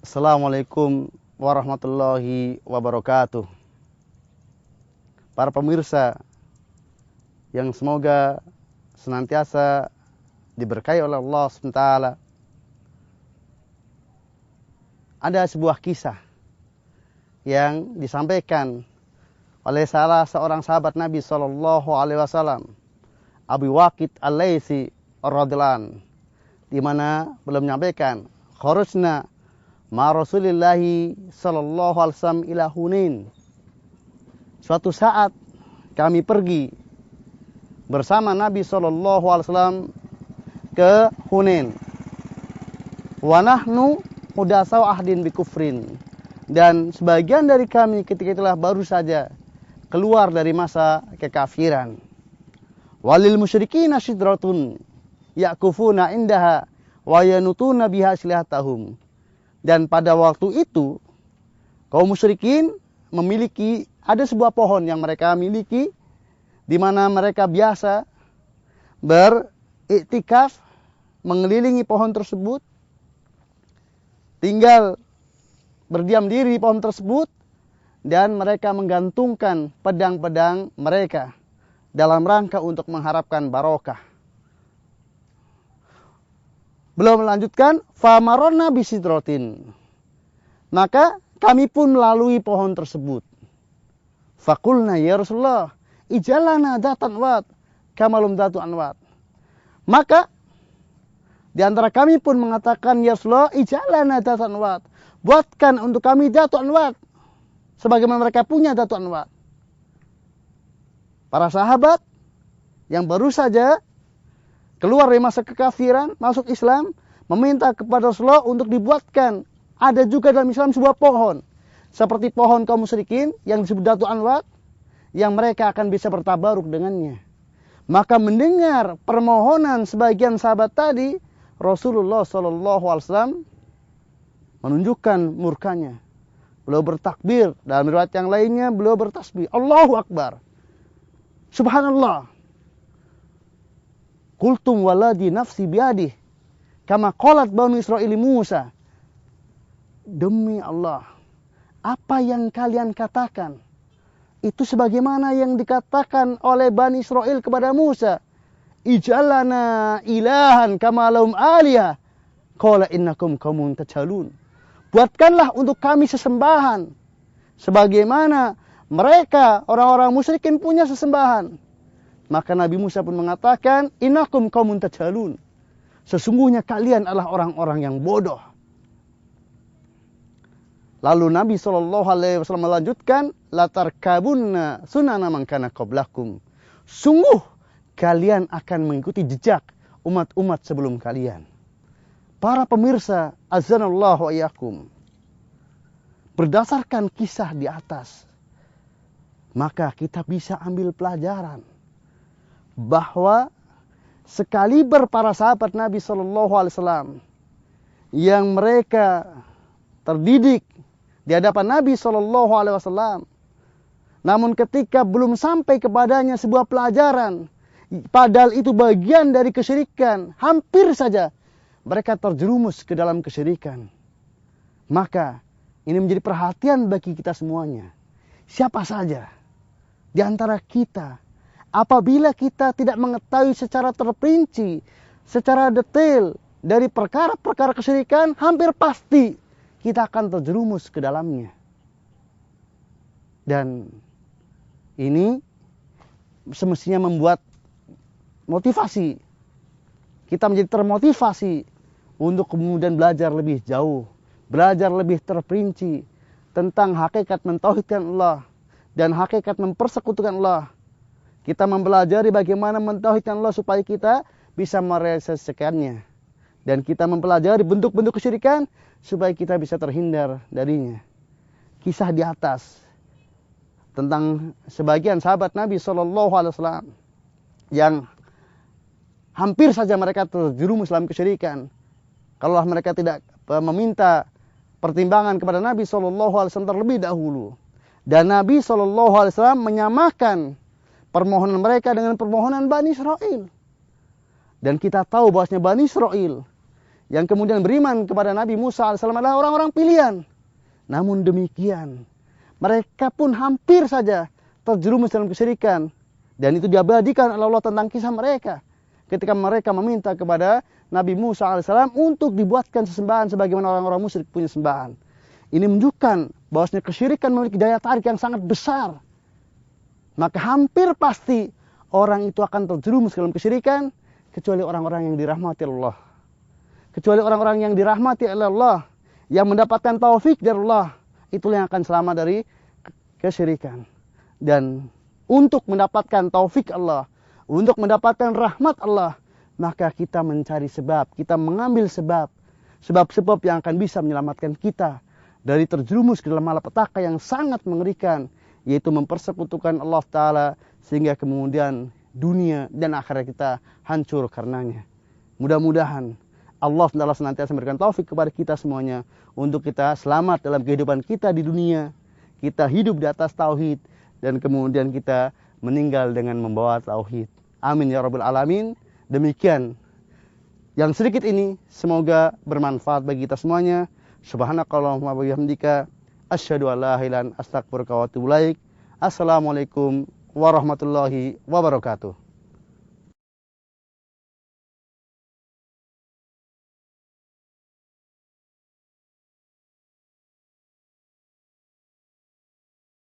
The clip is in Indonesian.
Assalamualaikum warahmatullahi wabarakatuh. Para pemirsa yang semoga senantiasa diberkahi oleh Allah SWT. Ada sebuah kisah yang disampaikan oleh salah seorang sahabat Nabi SAW, Abu Waqid Al-Laitsi radhiyallahu anhu, di mana beliau menyampaikan, kharajna ma Rasulillahi sallallahu alaihi wasallam ila Hunain. Suatu saat kami pergi bersama Nabi sallallahu alaihi wasallam ke Hunain. Wa nahnu hudasau ahdin bi kufrin. Dan sebagian dari kami ketika itulah baru saja keluar dari masa kekafiran. Walil musyrikina sidratun yakufuna indaha wa yanutuna biha aslihatahum. Dan pada waktu itu kaum musyrikin memiliki ada sebuah pohon yang mereka miliki, di mana mereka biasa beriktikaf mengelilingi pohon tersebut, tinggal berdiam diri di pohon tersebut, dan mereka menggantungkan pedang-pedang mereka dalam rangka untuk mengharapkan barokah. Beliau melanjutkan, famaronna bisidrotin. Maka kami pun melalui pohon tersebut. Fakulna ya Rasulullah, ijalana datan wat, kamalum datu anwat. Maka di antara kami pun mengatakan, ya Rasulullah, ijalana datan wat. Buatkan untuk kami datu anwat, sebagaimana mereka punya datu anwat. Para sahabat yang baru saja keluar dari masa kekafiran, masuk Islam, meminta kepada Rasulullah untuk dibuatkan. Ada juga dalam Islam sebuah pohon, seperti pohon kaum musyrikin yang disebut datu anwat, yang mereka akan bisa bertabaruk dengannya. Maka mendengar permohonan sebagian sahabat tadi, Rasulullah SAW menunjukkan murkanya. Beliau bertakbir, dalam riwayat yang lainnya beliau bertasbih, Allahu Akbar, Subhanallah. Qultum waladi nafsi biadih, kama qalat Banu Israil Musa. Demi Allah, apa yang kalian katakan itu sebagaimana yang dikatakan oleh Bani Israel kepada Musa. Ij'alana ilahan kama lahum alihah, qala innakum qaumun tajhalun. Buatkanlah untuk kami sesembahan sebagaimana mereka orang-orang musyrikin punya sesembahan. Maka Nabi Musa pun mengatakan, innakum qaumun tajhalun. Sesungguhnya kalian adalah orang-orang yang bodoh. Lalu Nabi SAW melanjutkan, latarkabunna sunana man kana qablakum. Sungguh kalian akan mengikuti jejak umat-umat sebelum kalian. Para pemirsa, azanallahu wa iyyakum. Berdasarkan kisah di atas, maka kita bisa ambil pelajaran bahwa sekaliber para sahabat Nabi SAW yang mereka terdidik di hadapan Nabi SAW, namun ketika belum sampai kepadanya sebuah pelajaran, padahal itu bagian dari kesyirikan, hampir saja mereka terjerumus ke dalam kesyirikan. Maka ini menjadi perhatian bagi kita semuanya. Siapa saja di antara kita, apabila kita tidak mengetahui secara terperinci, secara detail dari perkara-perkara kesyirikan, hampir pasti kita akan terjerumus ke dalamnya. Dan ini semestinya membuat motivasi. Kita menjadi termotivasi untuk kemudian belajar lebih jauh, belajar lebih terperinci tentang hakikat mentauhidkan Allah dan hakikat mempersekutukan Allah. Kita mempelajari bagaimana mentauhidkan Allah supaya kita bisa merealisasikannya. Dan kita mempelajari bentuk-bentuk kesyirikan supaya kita bisa terhindar darinya. Kisah di atas tentang sebagian sahabat Nabi SAW yang hampir saja mereka terjerumus dalam kesyirikan. Kalau mereka tidak meminta pertimbangan kepada Nabi SAW terlebih dahulu. Dan Nabi SAW menyamakan permohonan mereka dengan permohonan Bani Israel. Dan kita tahu bahwasanya Bani Israel yang kemudian beriman kepada Nabi Musa AS adalah orang-orang pilihan. Namun demikian, mereka pun hampir saja terjerumus dalam kesyirikan. Dan itu diabadikan oleh Allah tentang kisah mereka. Ketika mereka meminta kepada Nabi Musa AS untuk dibuatkan sesembahan sebagaimana orang-orang musyrik punya sembahan. Ini menunjukkan bahwasanya kesyirikan memiliki daya tarik yang sangat besar. Maka hampir pasti orang itu akan terjerumus dalam kesyirikan kecuali orang-orang yang dirahmati Allah. Kecuali orang-orang yang dirahmati oleh Allah, yang mendapatkan taufik dari Allah, itulah yang akan selamat dari kesyirikan. Dan untuk mendapatkan taufik Allah, untuk mendapatkan rahmat Allah, maka kita mencari sebab, kita mengambil sebab-sebab yang akan bisa menyelamatkan kita dari terjerumus ke dalam malapetaka yang sangat mengerikan, yaitu mempersekutukan Allah Ta'ala, sehingga kemudian dunia dan akhirat kita hancur karenanya. Mudah-mudahan Allah Ta'ala senantiasa memberikan taufik kepada kita semuanya, untuk kita selamat dalam kehidupan kita di dunia, kita hidup di atas tauhid, dan kemudian kita meninggal dengan membawa tauhid. Amin ya rabbal alamin. Demikian yang sedikit ini semoga bermanfaat bagi kita semuanya. Subhanakallahumma wa bihamdika asyhadu an la ilaha illa anta astaghfiruka wa atubu ilaik. Assalamualaikum warahmatullahi wabarakatuh.